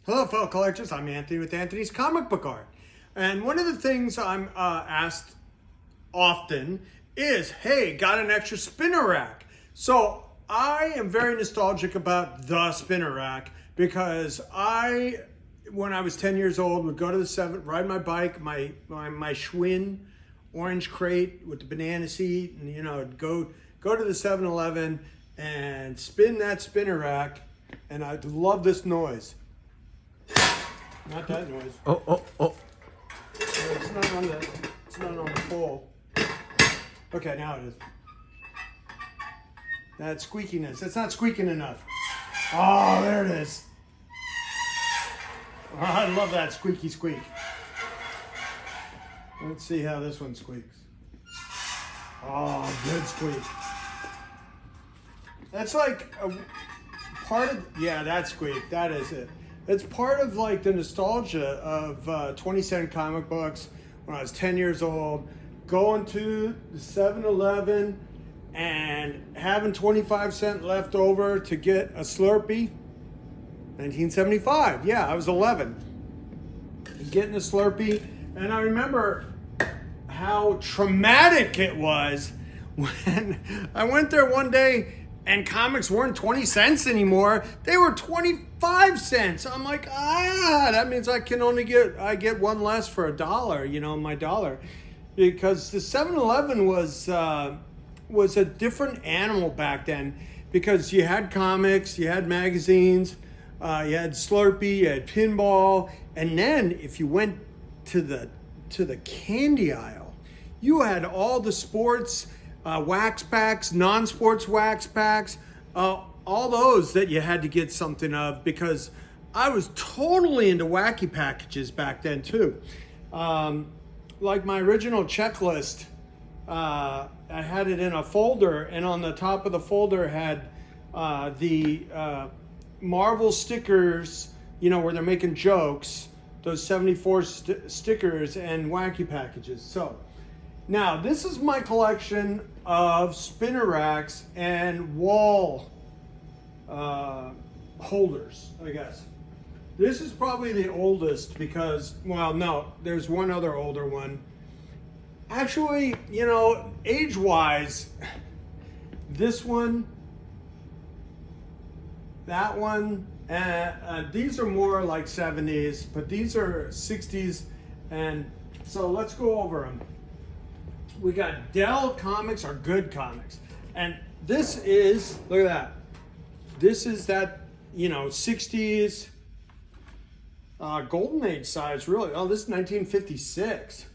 Hello, fellow collectors. I'm Anthony with Anthony's Comic Book Art. And one of the things I'm asked often is, hey, got an extra spinner rack? So I am very nostalgic about the spinner rack because when I was 10 years old, would go to the 7, ride my bike, my Schwinn orange crate with the banana seat, and go to the 7-Eleven and spin that spinner rack, and I'd love this noise. Not that noise. Oh. No, it's not on the pole. Okay, now it is. That squeakiness. It's not squeaking enough. Oh, there it is. Oh, I love that squeaky squeak. Let's see how this one squeaks. Oh, good squeak. That's like a part of, yeah, that squeak. That is it. It's part of like the nostalgia of 20-cent comic books when I was 10 years old, going to the 7-Eleven and having 25 cents left over to get a Slurpee. 1975, yeah, I was 11. Getting a Slurpee, and I remember how traumatic it was when I went there one day and comics weren't 20 cents anymore. They were 25 cents. I'm like, that means I get one less for $1, my dollar. Because the 7-Eleven was a different animal back then, because you had comics, you had magazines, you had Slurpee, you had pinball, and then if you went to the candy aisle, you had all the sports wax packs, non-sports wax packs, all those that you had to get something of, because I was totally into wacky packages back then too. Like my original checklist, I had it in a folder, and on the top of the folder had the Marvel stickers, where they're making jokes, those 74 stickers and wacky packages. So now this is my collection of spinner racks and wall holders, I guess. This is probably the oldest because, well, no, there's one other older one. Actually, age-wise, this one, that one, these are more like 70s, but these are 60s, and so let's go over them. We got Dell comics are good comics, and this is, look at that, this is that, 60s Golden Age size, really. Oh, this is 1956.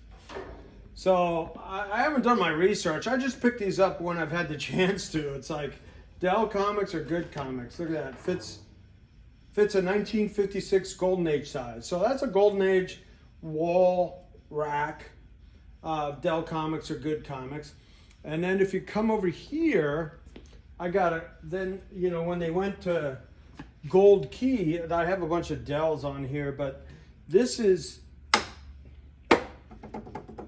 So I haven't done my research. I just picked these up when I've had the chance to. It's like Dell comics are good comics. Look at that. Fits a 1956 Golden Age size. So that's a Golden Age wall rack. Dell comics are good comics. And then if you come over here, I got then, when they went to Gold Key, I have a bunch of Dells on here, but this is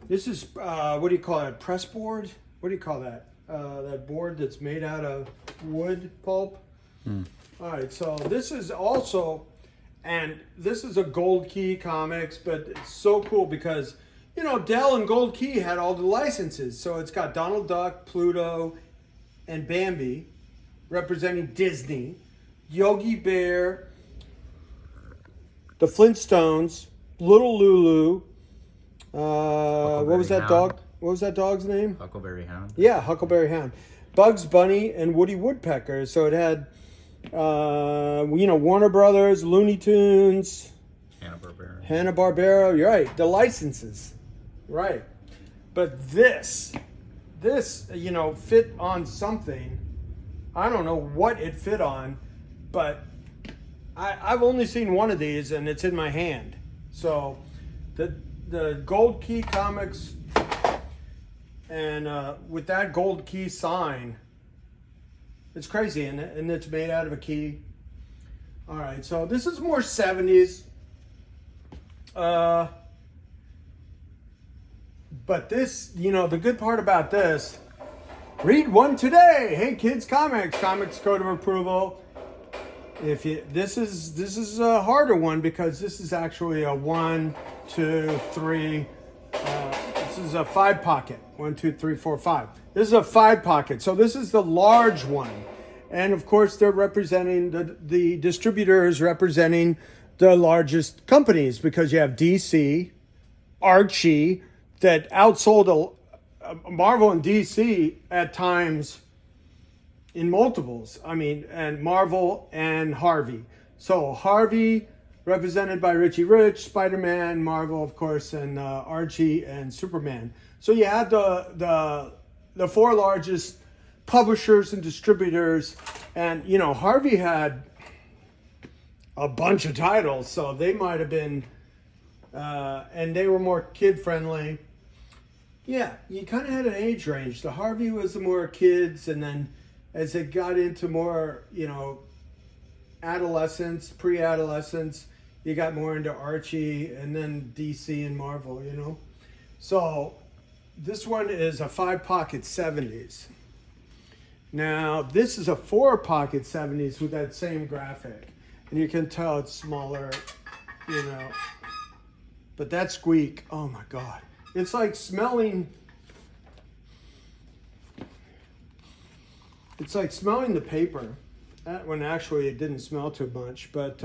what do you call it? Press board? What do you call that? That board that's made out of wood pulp. All right, so this is also, and this is a Gold Key comics, but it's so cool because, Dell and Gold Key had all the licenses. So it's got Donald Duck, Pluto, and Bambi representing Disney, Yogi Bear, the Flintstones, Little Lulu, what was that dog? What was that dog's name? Huckleberry Hound. Yeah, Huckleberry Hound. Bugs Bunny and Woody Woodpecker. So it had, Warner Brothers, Looney Tunes, Hanna-Barbera. You're right. The licenses, right? But this, fit on something. I don't know what it fit on, but I've only seen one of these, and it's in my hand. So the Gold Key comics, and with that Gold Key sign, it's crazy, and it's made out of a key. All right, so this is more 70s. But this, the good part about this, read one today. Hey kids, comics code of approval. If you this is a harder one because this is actually a 1, 2, 3. This is a 5 pocket. 1, 2, 3, 4, 5. This is a 5 pocket. So this is the large one, and of course they're representing the distributors representing the largest companies because you have DC, Archie that outsold Marvel and DC at times in multiples. I mean, and Marvel and Harvey. So Harvey represented by Richie Rich, Spider-Man, Marvel, of course, and Archie and Superman. So you had the 4 largest publishers and distributors, and you know Harvey had a bunch of titles, so they might have been, and they were more kid friendly. Yeah, you kind of had an age range. The Harvey was the more kids, and then as it got into more, you know, adolescence, pre-adolescence, you got more into Archie and then DC and Marvel, you know. So this one is a 5 pocket 70s. Now this is a 4 pocket 70s with that same graphic. And you can tell it's smaller, you know. But that squeak, oh my God. It's like smelling... It's like smelling the paper. That one actually it didn't smell too much, but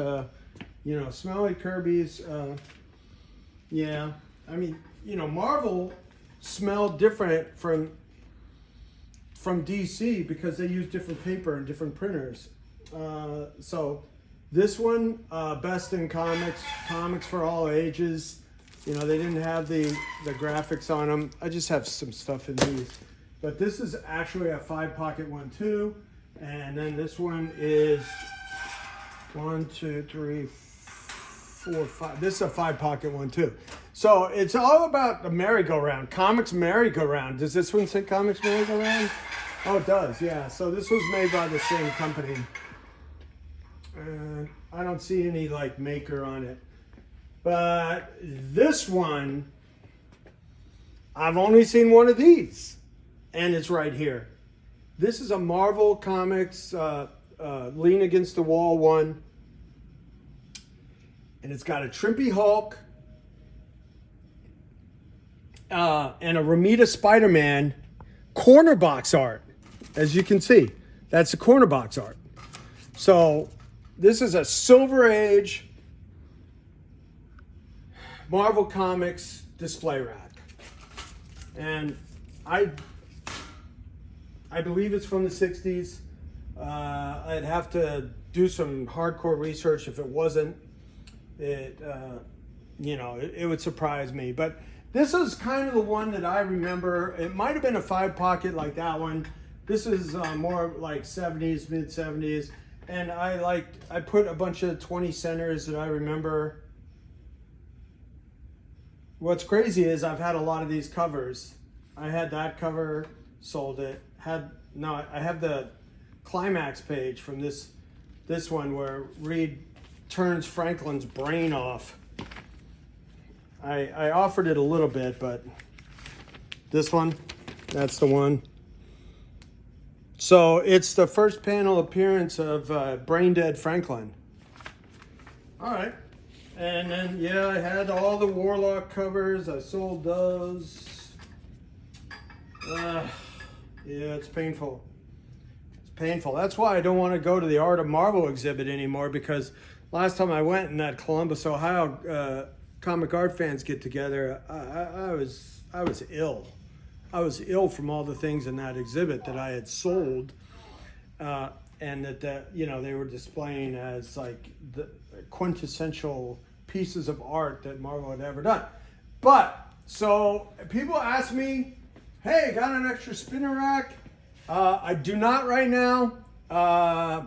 you know, smelly Kirby's. Yeah, I mean, you know, Marvel smelled different from DC because they use different paper and different printers. So this one, best in comics for all ages. You know, they didn't have the graphics on them. I just have some stuff in these. But this is actually a 5 pocket 1, 2. And then this one is 1, 2, 3, 4, 5. This is a 5 pocket 1, 2. So it's all about the merry-go-round. Comics merry-go-round. Does this one say Comics merry-go-round? Oh, it does, yeah. So this was made by the same company. I don't see any like maker on it. But this one, I've only seen one of these. And it's right here. This is a Marvel Comics Lean Against the Wall one. And it's got a Trippy Hulk and a Ramita Spider-Man corner box art. As you can see, that's the corner box art. So this is a Silver Age Marvel Comics display rack. And I believe it's from the 60s. I'd have to do some hardcore research if it wasn't. You know, it would surprise me. But this is kind of the one that I remember. It might have been a 5 pocket like that one. This is more like 70s, mid 70s. And I put a bunch of 20 centers that I remember. What's crazy is I've had a lot of these covers. I had that cover, sold it. I have the climax page from this one where Reed turns Franklin's brain off. I offered it a little bit, but this one, that's the one. So it's the first panel appearance of brain dead Franklin. All right. And then, yeah, I had all the Warlock covers. I sold those. Yeah, it's painful. It's painful. That's why I don't want to go to the Art of Marvel exhibit anymore, because last time I went in that Columbus, Ohio comic art fans get together, I was ill. I was ill from all the things in that exhibit that I had sold, and that you know, they were displaying as like the quintessential pieces of art that Marvel had ever done. But so people ask me, hey, got an extra spinner rack? I do not right now. I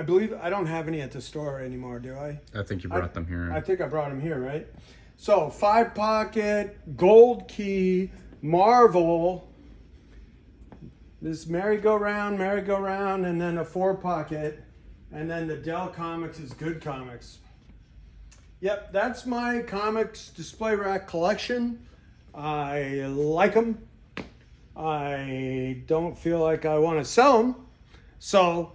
believe I don't have any at the store anymore, do I? I think you brought them here. I think I brought them here, right? So 5 pocket, gold key, Marvel, this merry-go-round, and then a 4 pocket, and then the Dell Comics is Good Comics. Yep, that's my comics display rack collection. I like them. I don't feel like I want to sell them. So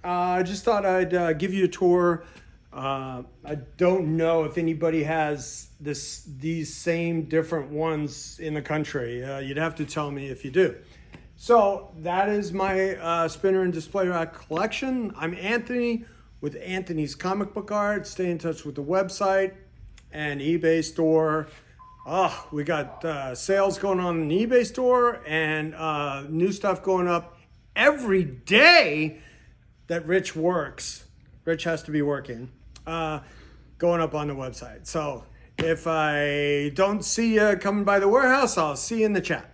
I just thought I'd give you a tour. I don't know if anybody has these same different ones in the country. You'd have to tell me if you do. So that is my spinner and display rack collection. I'm Anthony with Anthony's Comic Book Art. Stay in touch with the website and eBay store. Oh, we got sales going on in the eBay store and new stuff going up every day that Rich works. Rich has to be working. Going up on the website. So if I don't see you coming by the warehouse, I'll see you in the chat.